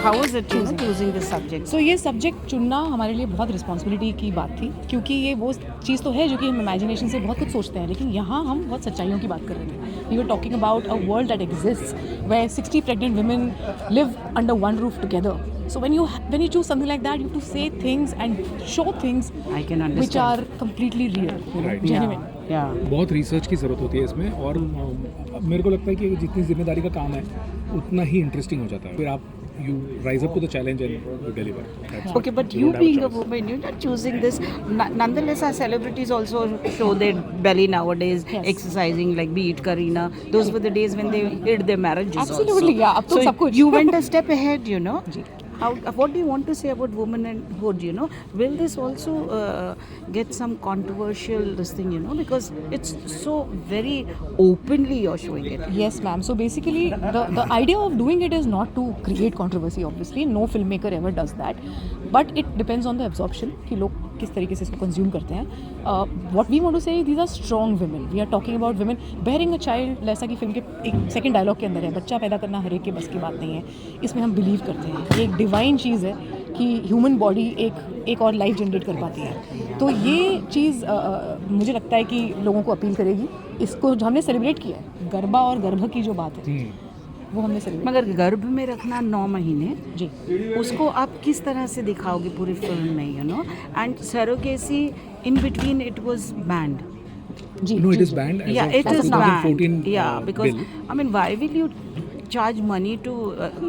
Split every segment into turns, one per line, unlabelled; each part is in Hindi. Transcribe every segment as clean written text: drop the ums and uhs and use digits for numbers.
How was it choosing this subject?
सो ये सब्जेक्ट चुनना हमारे लिए बहुत रिस्पॉन्सिबिलिटी की बात थी, क्योंकि ये वो चीज़ तो है जो कि हम इमेजिनेशन से बहुत कुछ सोचते हैं, लेकिन यहाँ हम बहुत सच्चाइयों की बात कर रहे थे. We were talking about a world that exists where 60 pregnant women live under one roof together. So when you choose something like that, you have to say things and show things
I can understand.
which are completely real,
Right.
genuine.
Yeah.
बहुत रिसर्च की ज़रूरत होती है इसमें, और मेरे को लगता है कि जितनी जिम्मेदारी का काम है उतना ही इंटरेस्टिंग हो जाता है. फिर आप you rise up to the challenge and you deliver.
Okay, but you being a woman, you're not choosing this. Nonetheless, our celebrities also show their belly nowadays,
Yes.
exercising, like be it Kareena. Those were the days when they hid their marriages.
Absolutely,
also.
yeah, अब तो
So
सब कुछ.
you went a step ahead, you know.
Ji.
What do you want to say about womanhood, you know? Will this also get some controversial this thing, you know? Because it's so very openly you're showing it.
Yes, ma'am. So basically, the idea of doing it is not to create controversy. Obviously, no filmmaker ever does that. But it depends on the absorption कि लोग किस तरीके से इसको कंज्यूम करते हैं. What we want to say, these are strong women. We are talking about women bearing a child. जैसा कि फिल्म के एक सेकंड डायलॉग के अंदर है, बच्चा पैदा करना हर एक के बस की बात नहीं है. इसमें हम बिलीव करते हैं, ये एक डिवाइन चीज़ है कि ह्यूमन बॉडी एक और लाइफ जनरेट कर पाती है. तो ये चीज़ मुझे लगता है कि लोगों को अपील करेगी. इसको जो हमने सेलिब्रेट किया है, गरबा और गर्भ की जो बात है वो हमने सेलिब्रेट.
मगर गर्भ में रखना 9 महीने,
जी.
उसको आप किस तरह से दिखाओगे पूरी फिल्म में, you know? And surrogacy in between it was banned.
जी.
No, it
जी,
is
जी.
banned as
Yeah,
of
it is
2014
banned. Yeah, because
bill.
I mean, why will you charge money to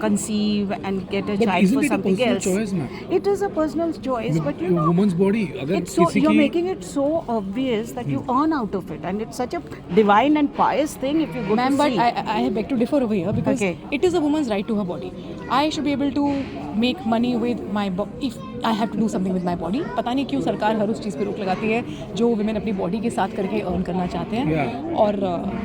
conceive and get a
But
child
isn't
for
it a
something
personal
else?
choice, ma'am?
It is a personal choice, but you
Your
know,
woman's body, अगर
it's so
किसी
you're
की
making it so obvious that you earn out of it, and it's such a divine and pious thing if you go
Ma'am,
to
but
see.
I beg to differ over here because
Okay.
it is a woman's right to her body. I should be able to make money with my if I have to do something with my body. पता नहीं क्यों सरकार हर उस चीज़ पे रोक लगाती है जो women अपनी बॉडी के साथ करके अर्न करना चाहते हैं.
Yeah.
और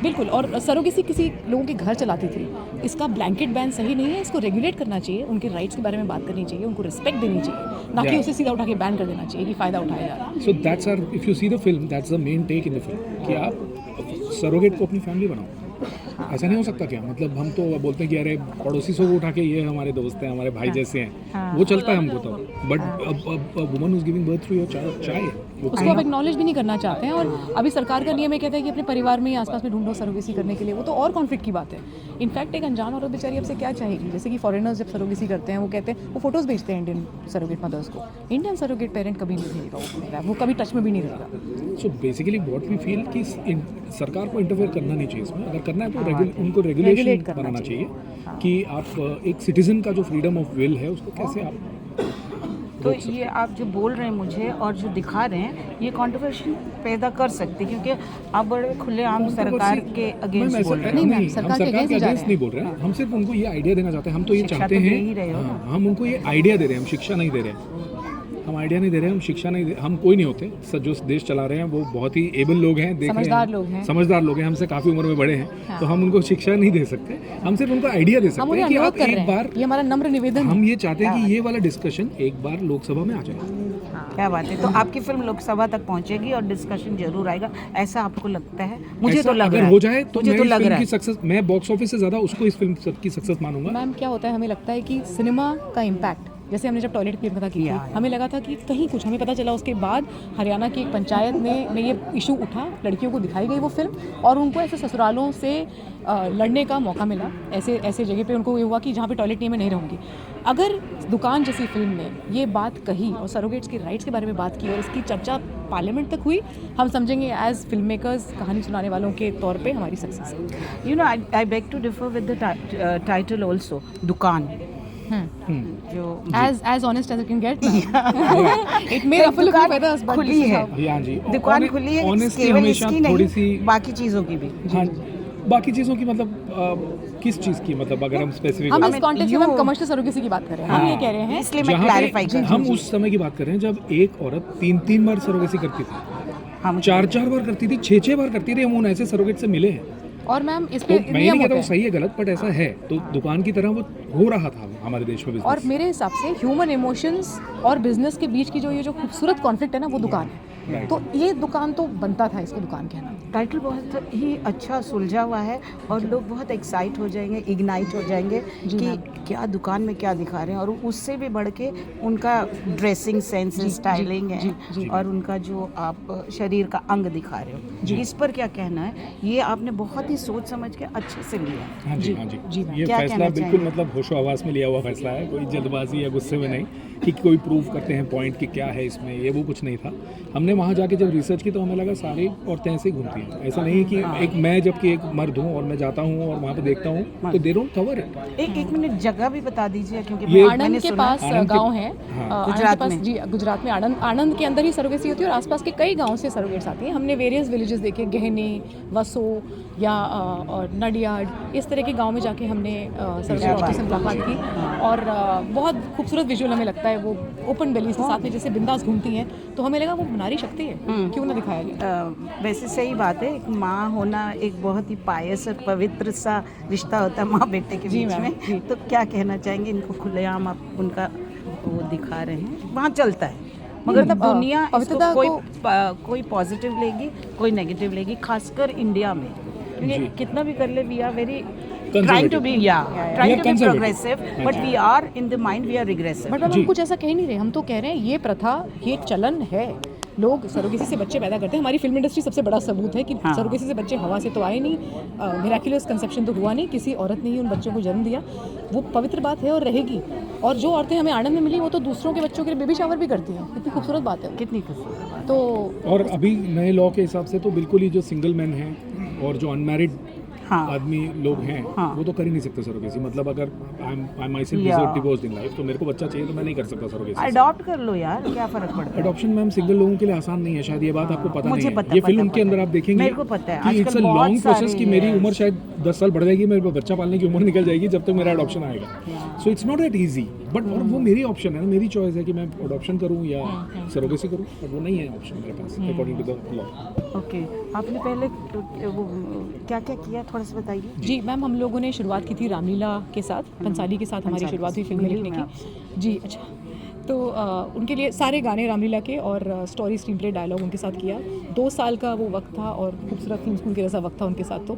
बिल्कुल, और सरोगेसी किसी लोगों के घर चलाती थी. इसका ब्लैंकेट बैन सही नहीं है. इसको रेगुलेट करना चाहिए, उनके राइट्स के बारे में बात करनी चाहिए, उनको रिस्पेक्ट देनी चाहिए, ना कि
Yeah.
उसे सीधा उठा के बैन कर देना चाहिए कि फ़ायदा उठाया जा रहा है.
So that's our, if you see the film, that's the main take in the film कि आप सरोगेट को अपनी फैमिली बनाओ. ऐसा नहीं हो सकता क्या? मतलब हम तो बोलते हैं कि अरे पड़ोसी से उठा के ये हमारे दोस्त हैं, हमारे भाई जैसे हैं, वो चलता है हमको तो. बट अब woman is giving birth through your child,
उसको अब एक्नॉलेज भी नहीं करना चाहते हैं. और अभी सरकार का नियम ये कहता है कि अपने परिवार में ही आसपास में ढूंढो सरोगेसी करने के लिए. वो तो और कॉन्फ्लिक्ट की बात है. इनफैक्ट एक अनजान औरत बेचारी अब से क्या चाहेगी? जैसे कि फॉरेनर्स जब सरोगेसी करते हैं, वो कहते हैं, वो फोटोज़ भेजते हैं इंडियन सरोगेट मदर्स को. इंडियन सरोगेट पेरेंट कभी नहीं भेजेगा, वो कभी टच में भी नहीं रहेगा.
So basically what we feel कि सरकार को इंटरफेयर करना नहीं चाहिए इसमें. अगर करना है तो उनको रेगुलेशन
Regulate करना
बनाना चाहिए कि आप एक सिटीजन का जो फ्रीडम ऑफ विल है उसको कैसे आप.
तो ये आप जो बोल रहे हैं मुझे और जो दिखा रहे हैं, ये कंट्रोवर्सी पैदा कर सकती है, क्योंकि आप बड़े खुलेआम सरकार के अगेंस्ट बोल रहे हैं.
नहीं, मैम,
हम
सरकार के
सरकार के
against जा रहे
अगेंस्ट नहीं बोल रहे हैं. हम सिर्फ उनको ये आइडिया देना चाहते हैं. हम तो ये
शिक्षा
चाहते
तो दे
हैं,
ही रहे हो.
हाँ, हम उनको ये आइडिया दे रहे हैं, हम शिक्षा नहीं दे रहे हैं. हम आइडिया नहीं दे रहे हैं, हम शिक्षा नहीं दे. हम कोई नहीं होते. जो देश चला रहे हैं वो बहुत ही एबल लोग हैं, देख
समझदार
रहे
लोग हैं.
समझदार लोग हैं, हमसे काफ़ी उम्र में बड़े हैं.
हाँ.
तो हम उनको शिक्षा नहीं दे सकते. हम सिर्फ उनको आइडिया दे
हम
सकते
उन्हें
हैं कि
अनुरोध
आप
कर
एक
रहे
बार,
हैं. ये हमारा नम्र निवेदन है.
हम ये चाहते हैं कि ये वाला डिस्कशन एक बार लोकसभा में आ जाए.
क्या बात है. तो आपकी फिल्म लोकसभा तक पहुंचेगी और डिस्कशन जरूर आएगा, ऐसा आपको लगता है? मुझे तो लग
अगर
रहा है.
हो जाए तो
मुझे
मैं
तो
इस
लग
फिल्म
रहा
की
है.
सक्सेस, मैं बॉक्स ऑफिस से ज़्यादा उसको इस फिल्म की सक्सेस मानूंगा.
मैम, क्या होता है, हमें लगता है कि सिनेमा का इम्पैक्ट, जैसे हमने जब टॉयलेट की कथा की थी, हमें लगा था कि कहीं कुछ, हमें पता चला उसके बाद हरियाणा की एक पंचायत में ये इशू उठा, लड़कियों को दिखाई गई वो फिल्म, और उनको ऐसे ससुरालों से लड़ने का मौका मिला. ऐसे जगह पे उनको ये हुआ कि जहाँ पे टॉयलेट नहीं, मैं नहीं रहूँगी. अगर दुकान जैसी फिल्म ने ये बात कही और सरोगेट्स के राइट्स के बारे में बात की और इसकी चर्चा पार्लियामेंट तक हुई, हम समझेंगे एज फिल्म मेकर्स, कहानी सुनाने वालों के तौर पे हमारी सक्सेस है.
You know, I beg to differ with the title also, Dukaan. जो
as honest as I can get. It may ruffle a few feathers, but
खुली
this is
है.
how-
हाँ जी,
दुकान खुली है,
ऑनेस्टली
केवल
हमेशा
इसकी
थोड़ी
नहीं,
सी.
बाकी चीज़ों की भी.
हाँ, बाकी चीज़ों की मतलब किस चीज़ की, मतलब अगर हम स्पेसिफिक
हम
I
इस
mean,
कॉन्टेक्स्ट में
you-
हम कमर्शियल सरोगेसी की बात कर रहे हैं. हम ये कह रहे हैं
इसलिए मैं
जहाँ
क्लैरिफाई
पे
कर
हम उस समय की बात कर रहे हैं जब एक औरत 3-3 बार सरोगेसी करती थी,
हम
4-4 बार करती थी, 6-6 बार करती थी. हम उन ऐसे सरोगेट से मिले हैं.
और मैम इस
तो
पे
मैं ये नहीं
नियम
कहता
होते
वो
हैं.
सही है गलत, बट ऐसा है. तो दुकान की तरह वो हो रहा था हमारे देश में
और
बिजनेस.
मेरे हिसाब से ह्यूमन इमोशंस और बिजनेस के बीच की जो ये जो खूबसूरत कॉन्फ्लिक्ट है ना, वो दुकान है. तो ये दुकान तो बनता था इसकी दुकान कहना।
टाइटल बहुत ही अच्छा सुलझा हुआ है और लोग बहुत एक्साइट हो जाएंगे, इग्नाइट हो जाएंगे कि क्या दुकान में क्या दिखा रहे हैं, और उससे भी बढ़ के उनका ड्रेसिंग सेंस, स्टाइलिंग है और उनका जो आप शरीर का अंग दिखा रहे हो, इस पर क्या कहना है? ये आपने बहुत ही सोच समझ के अच्छे से लिया।
हाँ जी, हाँ जी, ये
क्या
फैसला
कहना
बिल्कुल
चाहेंगे?
मतलब होशो हवास में लिया हुआ फैसला है, कोई जल्दबाजी या गुस्से में नहीं कि कोई प्रूव करते हैं पॉइंट कि क्या है इसमें, ये वो कुछ नहीं था। हमने वहाँ जाके जब रिसर्च की तो हमें लगा सारी औरतें ऐसे ही घूमती हैं, ऐसा नहीं कि एक मैं जबकि एक मर्द हूँ और मैं जाता हूँ और वहाँ पे देखता हूँ तो दे डोंट कवर इट।
एक मिनट जगह भी बता दीजिए, क्योंकि
ये
आनंद के पास गांव है,
गुजरात में।
जी गुजरात में आनंद के अंदर ही सरोगेसी होती है और आसपास के कई गांव से सरोगेट्स आती हैं। हमने वेरियस विलेजेस देखे, गहने, वसो या और नडियाड, इस तरह के गांव में जाके हमने सरोगेट्स से मुलाकात की और बहुत खूबसूरत विजुअल हमें लगता है। वो ओपन बेलीज के साथ में जैसे बिंदास घूमती हैं, तो हमें लगा वो नारी शक्ति है, क्यों ना दिखाया गया।
वैसे सही बात है, एक माँ होना एक बहुत ही पायस और पवित्र सा रिश्ता होता है माँ बेटे के बीच में। तो क्या कहना चाहेंगे, इनको खुलेआम आप उनका वो दिखा रहे हैं, वहाँ चलता है, मगर दुनिया इसको कोई पॉजिटिव लेगी, कोई नेगेटिव लेगी, खासकर इंडिया में, क्योंकि कितना भी कर ले we are very trying to be progressive, but we are in the mind we are regressive.
But हम कुछ ऐसा कह नहीं रहे, हम तो कह रहे हैं ये प्रथा, ये चलन है। लोग सरोगेसी से बच्चे पैदा करते हैं। हमारी फिल्म इंडस्ट्री सबसे बड़ा सबूत है कि सरोगेसी से बच्चे हवा से तो आए नहीं, मिराक्युलस कंसेप्शन तो हुआ नहीं, किसी औरत ने ही उन बच्चों को जन्म दिया। वो पवित्र बात है और रहेगी। और जो औरतें हमें आनंद में मिली वो तो दूसरों के बच्चों के लिए बेबी शावर भी करती हैं। कितनी खूबसूरत बात है,
कितनी खूबसूरत।
तो
और अभी नए लॉ के हिसाब से तो बिल्कुल ही जो सिंगल मैन हैं और जो अनमैरिड आदमी लोग हैं वो तो कर ही नहीं सकते सरोगेसी। मतलब अगर आई माइसेल्फ डिवोर्स्ड इन लाइफ तो मेरे को बच्चा चाहिए तो मैं नहीं कर सकता सरोगेसी।
अडॉप्ट कर लो यार, क्या फर्क पड़ता है।
अडॉप्शन मैम सिंगल लोगों के लिए आसान नहीं है, शायद ये बात आपको पता नहीं है।
पता,
ये फिल्म उनके अंदर आप देखेंगे
मेरे को पता है,
कि इट्स अ लॉन्ग प्रोसेस कि मेरी उम्र शायद 10 साल बढ़ जाएगी, मेरे को बच्चा पालने की उम्र निकल जाएगी जब तक मेरा अडॉप्शन आएगा। So it's not that easy, but और वो मेरी ऑप्शन है ना, मेरी चॉइस है कि मैं अडॉप्शन करूँ या सरोगेसी करूँ, बट वो नहीं है ऑप्शन मेरे पास according to the law.
Okay, आपने पहले वो क्या क्या किया, थोड़ा सा बताइए।
जी मैम, हम लोगों ने शुरुआत की थी रामलीला के साथ, पंसाली के साथ हमारी शुरुआत हुई फिल्में लिखने की। जी अच्छा, तो उनके लिए सारे गाने रामलीला के और स्टोरी, स्क्रीन प्ले, डायलॉग उनके साथ किया। 2 साल का वो वक्त था और खूबसूरत थीम स्कूल के जैसा वक्त था उनके साथ। तो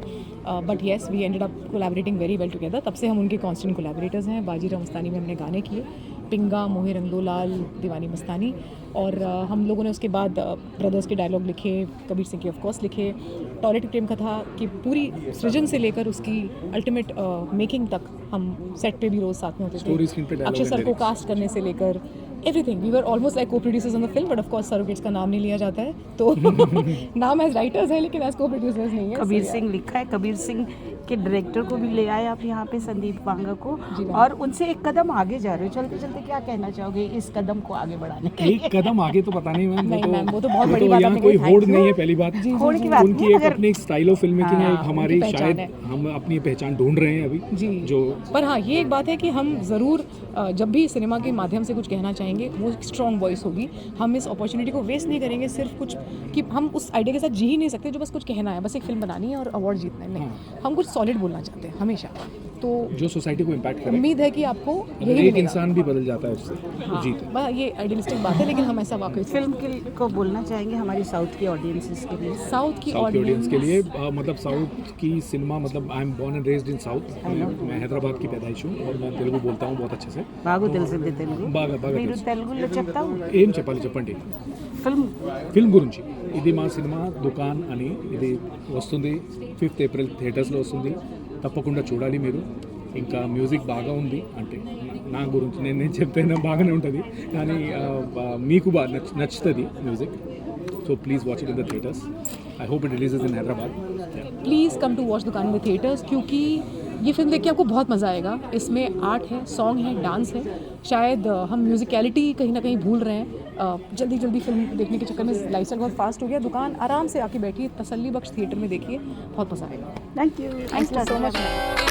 but yes, we ended up collaborating very well together. तब से हम उनके कांस्टेंट कोलैबोरेटर्स हैं। बाजीराव मस्तानी में हमने गाने किए, पिंगा, मोहे रंग दो लाल, दीवानी मस्तानी, और हम लोगों ने उसके बाद ब्रदर्स के डायलॉग लिखे, कबीर सिंह के ऑफ कोर्स लिखे। टॉयलेट प्रेम कथा की पूरी सृजन से लेकर उसकी अल्टीमेट मेकिंग तक हम सेट पे भी रोज साथ में होते थे। अक्षय सर को कास्ट करने से लेकर everything, we were almost like co-producers on the film, but of course surrogates का नाम नहीं लिया जाता है, तो नाम एज राइटर्स है लेकिन एज को-प्रोड्यूसर्स नहीं है।
कबीर सिंह लिखा है, कबीर सिंह के डायरेक्टर को भी ले आए आप यहाँ पे, संदीप वांगा को, और उनसे एक कदम आगे जा रहे हो। चलते चलते क्या कहना चाहोगे इस कदम को आगे बढ़ाने के लिए?
एक कदम आगे तो पता नहीं मैम,
वो तो बहुत बड़ी बात है।
कोई होड़ नहीं है, पहली बात।
होड़ की बात
उनकी
नहीं,
एक अपनी स्टाइल ऑफ फिल्म मेकिंग है, एक हमारी शायद हम अपनी पहचान ढूंढ रहे हैं अभी
जी।
जो
पर हाँ, ये एक बात है कि हम ज़रूर जब भी सिनेमा के माध्यम से कुछ कहना चाहेंगे वो स्ट्रॉन्ग वॉइस होगी। हम इस अपॉर्चुनिटी को वेस्ट नहीं करेंगे सिर्फ कुछ कि हम उस आइडिया के साथ जी ही नहीं सकते जो बस कुछ कहना है, बस एक फिल्म बनानी है और अवार्ड जीतना है। नहीं, हम कुछ सॉलिड बोलना चाहते हैं हमेशा, तो
जो सोसाइटी को इम्पैक्ट करे।
उम्मीद है कि आपको यही
एक
मिलेगा।
इंसान भी बदल जाता है उससे, जीत है।
ये आइडियलिस्टिक बात है, लेकिन हम ऐसा वाकई
फिल्म को बोलना चाहेंगे हमारी साउथ की ऑडियंसेस के लिए।
साउथ की
ऑडियंस के लिए मतलब साउथ की सिनेमा, मतलब I am born and raised in south. मैं हैदराबाद की पैदाइश हूँ और मैं तेलुगु बोलता हूँ बहुत अच्छे से।
బాగా తెలిసింది తెలుగు,
బాగా
మీరు తెలుగులో చెప్తావు
ఏం చెప్పాలి చెప్పండి. ఫిల్మ్ గురించి ఇది మా సినిమా దుకాన్ అని ఇది వస్తుంది 5th ఏప్రిల్ థియేటర్స్లో వస్తుంది, తప్పకుండా చూడాలి మీరు. ఇంకా మ్యూజిక్ బాగా ఉంది, అంటే నా గురించి నేను చెప్తేనే బాగానే ఉంటుంది కానీ మీకు బాగా నచ్చుతుంది music. So please watch it in the theatres. I hope it releases in Hyderabad.
Please come to watch Dukaan in the theatres, क्योंकि ये फिल्म देख के आपको बहुत मज़ा आएगा। इसमें आर्ट है, सॉन्ग है, डांस है। शायद हम म्यूजिकलिटी कहीं ना कहीं भूल रहे हैं। जल्दी जल्दी फिल्म देखने के चक्कर में लाइफस्टाइल बहुत फास्ट हो गया। दुकान आराम से आके बैठिए, तसल्ली बख्श थिएटर में देखिए, बहुत मज़ा आएगा।
Thank you
so much.